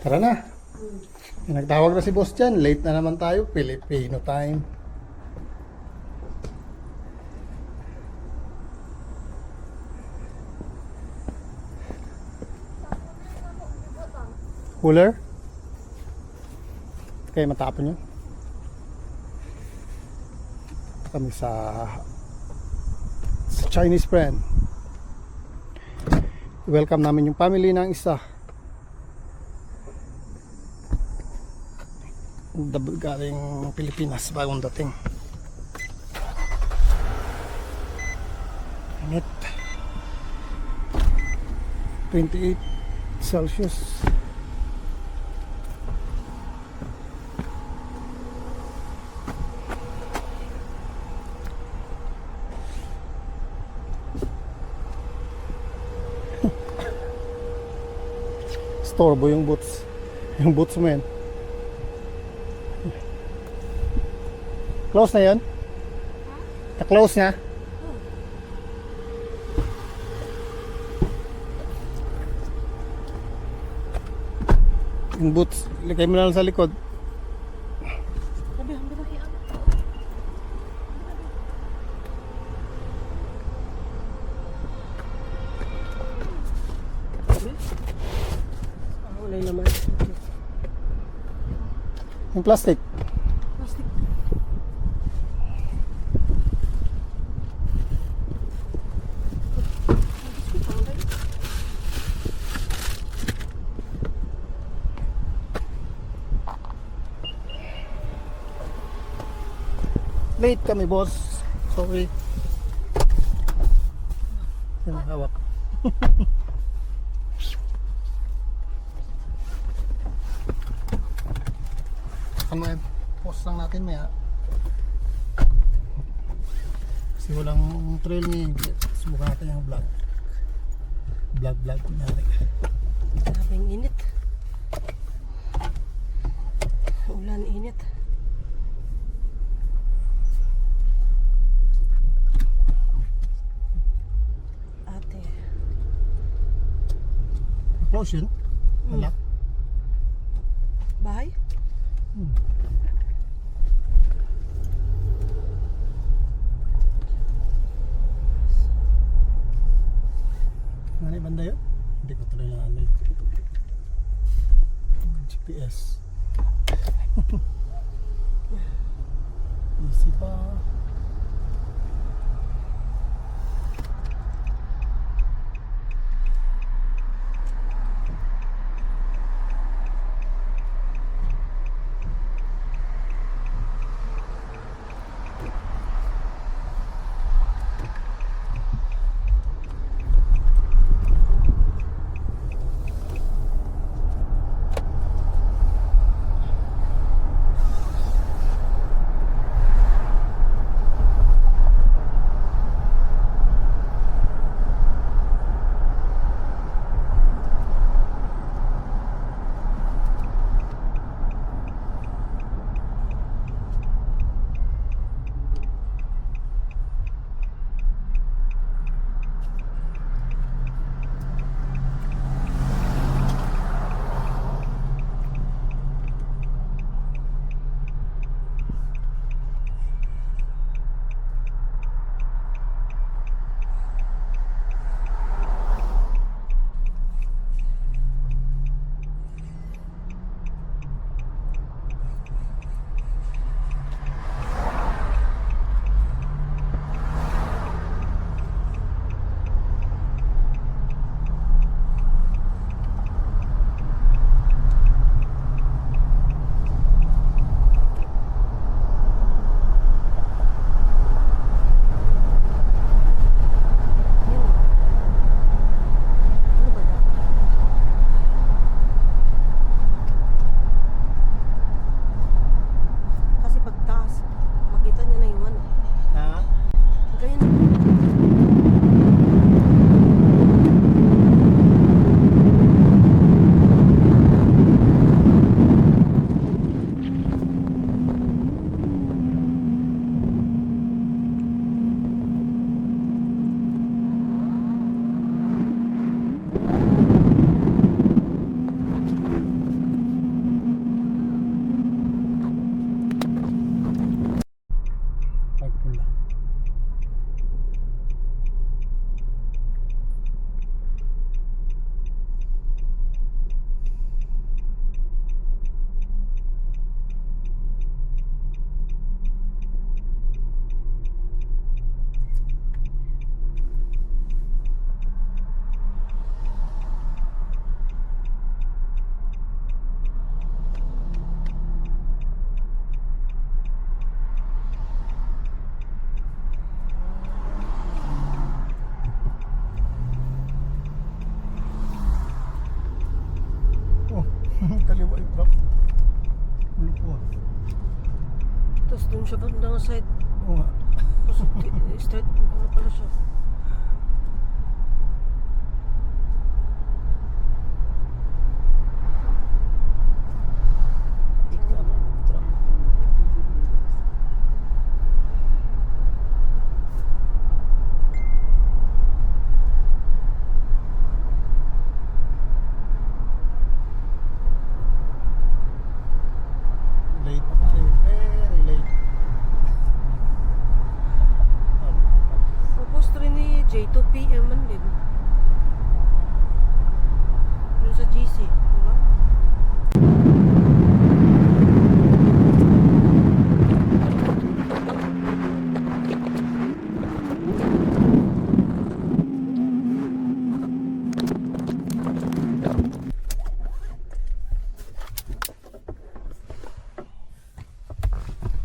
Tara na. Nagtawag na si boss dyan. Late na naman tayo. Filipino time. Cooler? Kaya matapon yun. Kami sa Chinese friend. Welcome namin yung family ng isa. Galing Pilipinas, bagong dating. Init. 28 Celsius. Storbo yung boots. Yung boots mo yan. Close na yun? Na-close na? Yung boots, ligay mo na lang sa likod. Wala naman. Yung plastic. Plastic. Late kami, boss. Sorry. Yung hawak. Ano yan? Post lang natin maya. Kasi walang trail ngayon. Subukan natin yung vlog. Vlog kunyari. Grabing init. Ulan, init. Ate. Close yun? Wala? Bahay? Ano yung banda yun? Hindi ko tuloy na ano GPS. Easy pa. siya ba ng side? Oo nga. Straight ano pala siya. Late pa tayo. Very late. Tapos rin ni J, 2 PM man din. Yung sa GC, di ba?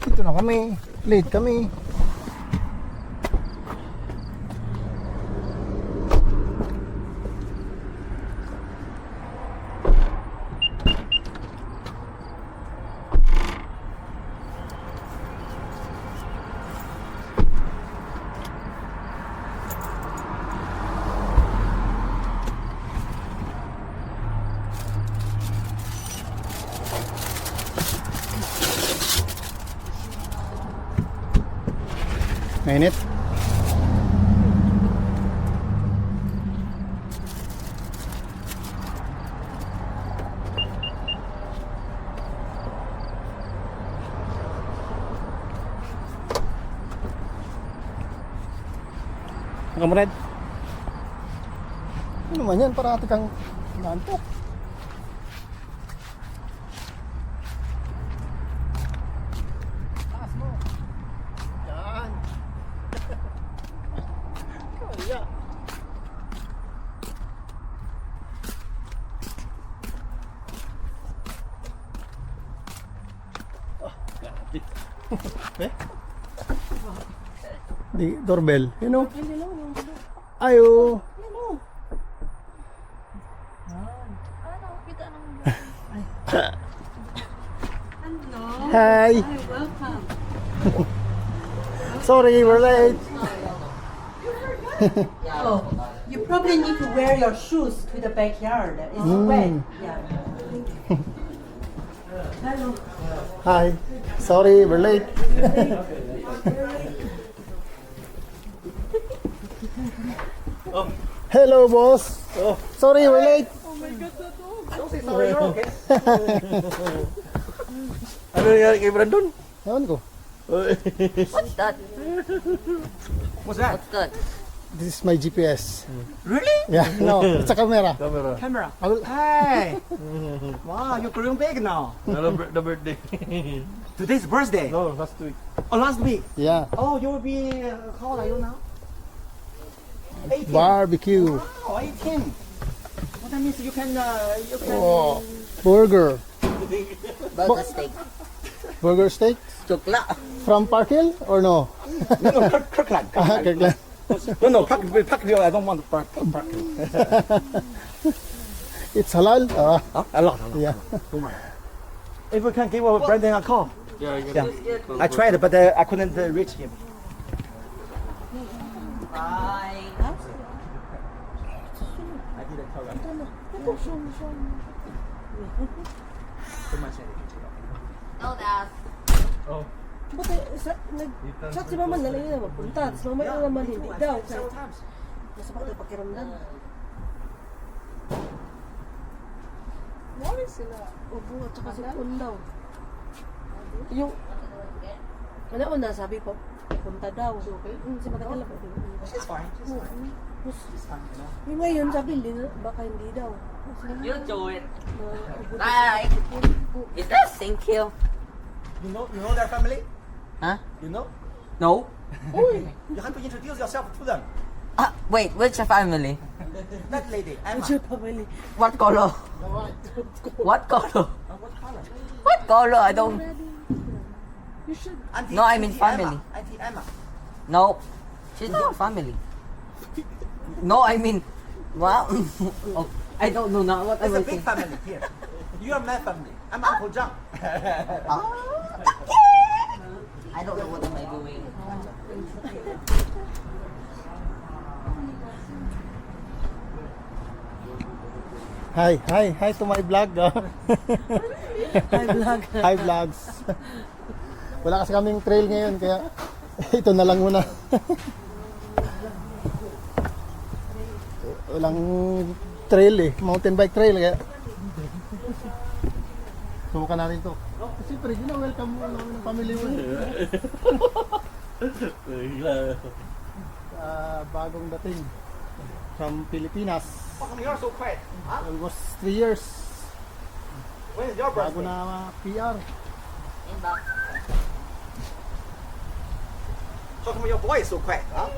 Dito na kami. Late kami. Mainit. Kamured. Ano naman yan? Parati kang nantok. Taas mo. Yan. Kaya. Eh? Di, doorbell. You know? Hindi lang yung gulo. Ayo. Ano? Hi. Welcome. Sorry, we're late. Oh, you probably need to wear your shoes to the backyard. It's wet. Yeah. Hello. Hi. Sorry, we're late. Hello, boss. Sorry, we're late. Ano nangyari kay Brandon? Ewan ko. What's that? What's that? What's that? This is my GPS. Really? Yeah, no, it's a camera. Camera. Camera. I will, Hey. Wow, you're growing big now. The birthday. Today's birthday. No, last week. Oh, last week. yeah, Oh, you will be. How old are you now? 18. barbecue. Wow, 18. What that means you can. You can. Oh, burger. Burger steak. Burger steak Chokla. from Park Hill or no? No, no, Kirkland. Ah, Kirkland. No, Park Hill. I don't want Park Hill. It's halal. Ah, A lot. yeah. If we can give Brandon a call. Yeah, I Yeah. I tried, but I couldn't reach him. Bye. I didn't tell him. No, that's. Buti, nag-chat si Mama na lang yun na mapunta. Tapos mamaya naman hindi daw. Kaya masama tayo pakiramdam. Wala sila. Opo, at saka si Kun daw. Yung, ano una, sabi ko, punta daw. Si matagal na. She's fine. She's fine. Yung ngayon, sabi, baka hindi daw. You do it. Na- Bye. It does. Thank you. You know their family? Huh? You know? No. You have to introduce yourself to them. Wait, which family? That lady, Emma. Siya pamili. What color? What color? What color? What color? I don't. You should. Auntie, No, I mean Auntie family. Emma. Auntie Emma. No. She's not family. No, I mean. Wow. Oh, I don't know now what I It's a was big saying. family here. You are my family. I'm Uncle John. I don't know what am I doing. Hi to my vlog. Hi, vlog. Hi vlogs. Wala kasi kaming trail ngayon kaya ito na lang muna. Walang trail eh, mountain bike trail kaya subukan natin to. Oh, siyempre, welcome mo namin ng pamilya mo. Bagong dating from Pilipinas. How come you're so quiet? Almost 3 years. When is your Bago birthday? na PR. How come your boy is so quiet? Huh?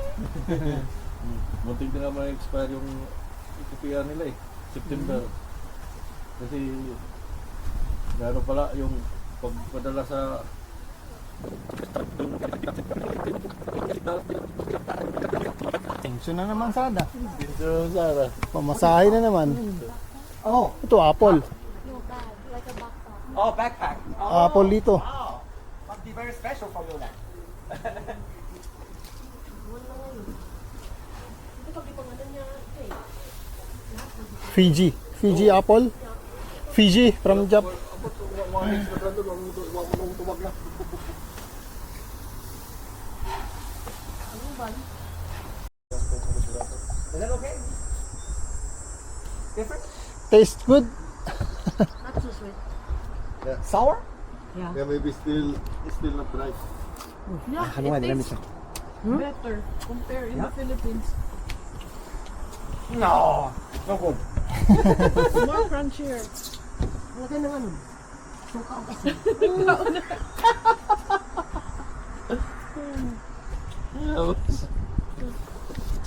Muntik na nga ma-expire yung IPR nila eh. September. Kasi gano'n pala yung pagpadala sa Tension na naman sana. dito Sara. Pamasahe na naman. Oh, Ito Apple. oh, backpack. Oh, Apple dito. wow. Must be very special for you then. Fiji apple. Fiji from Jap. Is that okay? Different? Tastes good. Not so sweet. Sour? Yeah, maybe still not dry. Yeah, Let me check. better compare in the Philippines. No, no good. More crunchier. Lagay ng ano? Suka o kasi.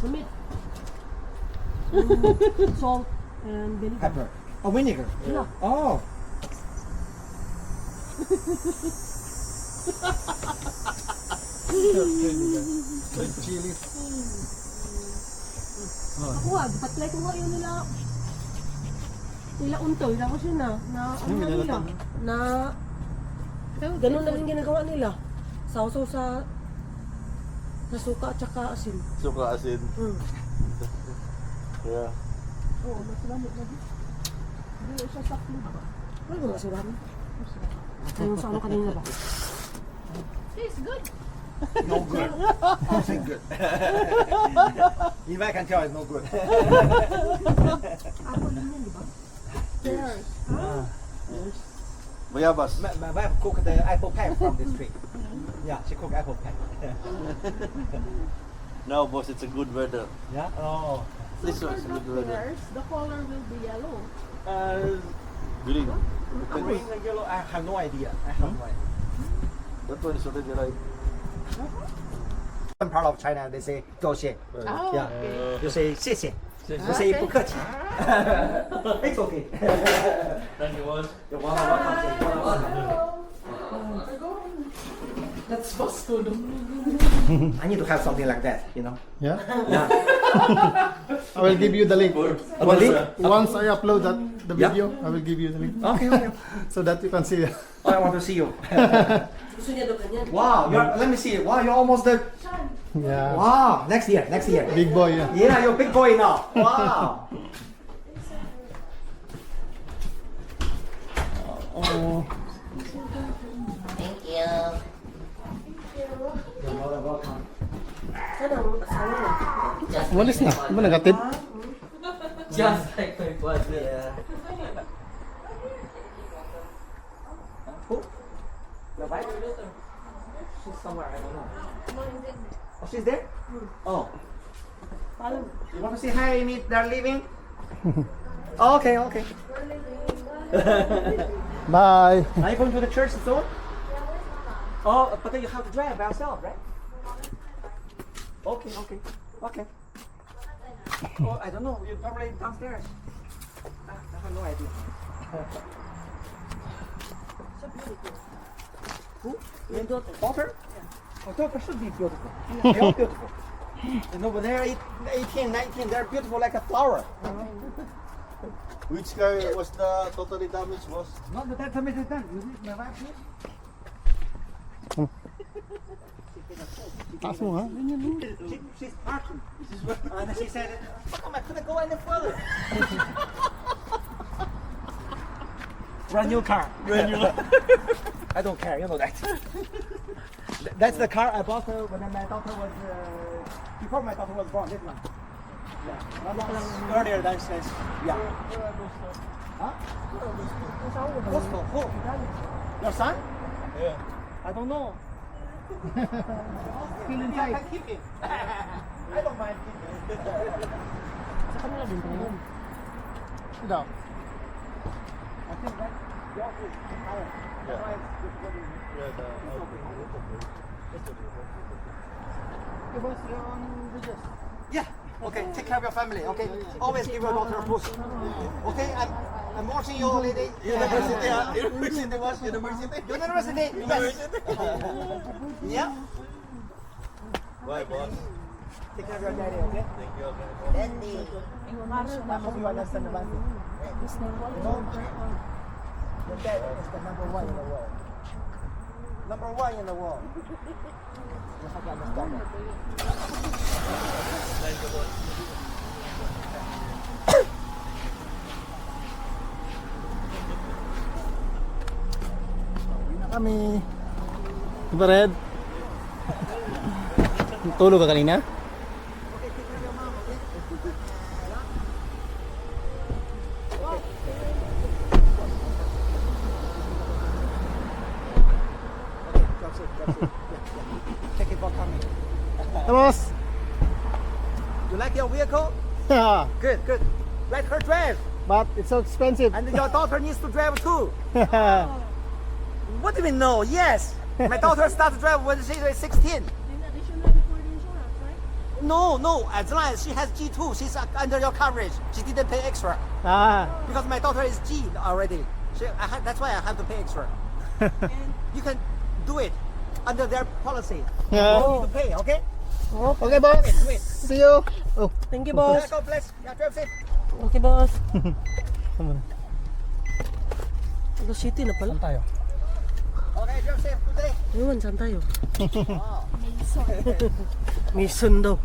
Lamit. Salt and vinegar. Pepper. Oh, vinegar. Yeah. Oh. Chili. Ako batlay ko nga yun nila untoy lang kasi na ano na nila na ganun na rin ginagawa nila sausaw sa suka at saka asin. Suka asin. Yeah. Oo, mas lamit na din. Hindi siya sakli ba? Ano ba masirami? Ayun sa ano kanina ba? Tastes good. No good. Nothing good. If I can tell, it's no good. Apple din yan, di ba? Pears. Bayabas. My wife cooked the apple pie from this tree. Yeah, she cooked apple pie. Now boss, it's a good weather. Yeah? Oh. This one's a good weather. The color will be yellow. Green. Green and yellow, I have no idea. I have no idea. That one is already ripe. One part of China, they say 多谢. Oh, Yeah. okay. You say 谢谢. You say 不客气. It's okay. Thank you, boss. You're welcome. That's Vasco. I need to have something like that, you know? Yeah. Yeah. I will give you the link. Once I upload the Yeah. video, I will give you the link Okay, okay. so that you can see. Oh, I want to see you. Gusto niya daw ganyan. Wow, let me see. Wow, you're almost there. Yeah. Wow, next year. Big boy. Yeah. Yeah, you're a big boy now. Wow. Oh. You're more than welcome. Sana ang asawa niya. Walis na. Di ba nagatid? Just like my father. Yeah. Who? Your wife? She's somewhere, I don't know. Oh, she's there? Oh. You want to say hi, meet they're leaving? Oh, okay, okay. Bye. Are you going to the church soon? Oh, but then you have to drive by yourself, right? Okay, okay, okay. Oh, I don't know. You're probably downstairs. I have no idea. Who? Your daughter? Daughter? Oh, daughter should be beautiful. They're all beautiful. You know, when they're 18, 19, they're beautiful like a flower. Which car was the totally damaged, boss? No, but that time is done. You see my wife here? Taas mo ha? She's parking. And she said, how come I couldn't go any further? Brand new car. Brand new. I don't care, you know that. That's the car I bought her when my daughter was, before my daughter was born, this one. Yeah. Earlier than this. Yeah. Huh? Costco. Who? Your son? Yeah. I don't know. Still inside. I can keep it. I don't mind keeping it. Sa kanila din pala yun. Daw. I think that your food is higher. That's why it's good. Yeah, Yeah. Okay. Take care of your family. Okay. Always give your daughter a push. Okay. I'm watching you, lady. University, university was university. University. Yes. Yeah. Bye, boss. Take care of your daddy. Okay. Thank you. Daddy. I hope you understand about it. Your dad is the number one in the world. Number one in the world. You have to understand that. Kami. Diba Red? Tulog ka kanina? Thank you for coming. Tapos? You like your vehicle? Yeah. Good, good. Let her drive. But it's so expensive. And your daughter needs to drive too. What do you mean no? Yes. My daughter started to drive when she was 16. No, no. As long as she has G2, she's under your coverage. She didn't pay extra Ah. because my daughter is G already. That's why I have to pay extra. You can do it under their policy. You Yeah. don't need to pay, okay? Okay, boss. See you. Oh. Thank you, boss. Yeah, God bless. Yeah, drive safe. Okay, boss. Tama na. Taga City na pala. Tayo. Okay, drive safe. Good day. Ayun, saan tayo? Mason daw.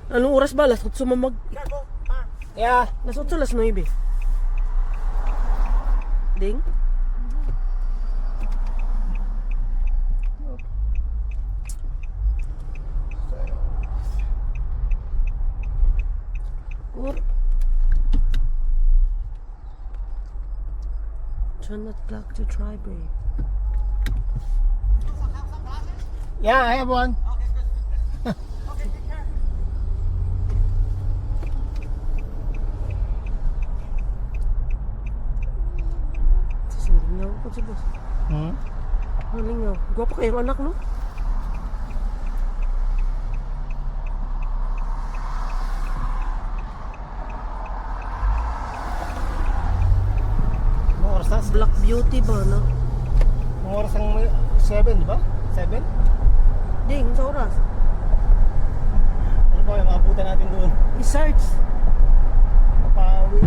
Anong oras ba? Alas 8 mamag... Careful. Ah. Yeah. Alas 8, alas 9. Ding? Or... Turn that clock to tri-brake. Yeah, I have one. Sisinlingaw ko si boss. Hmm? Malingaw. Gwapo kayong anak, no? Mga oras na? Black beauty ba, no? Mga oras ang 7, di ba? 7? Ding, sa oras. Ano ba yung maabutan natin doon? I-search. Pauwi.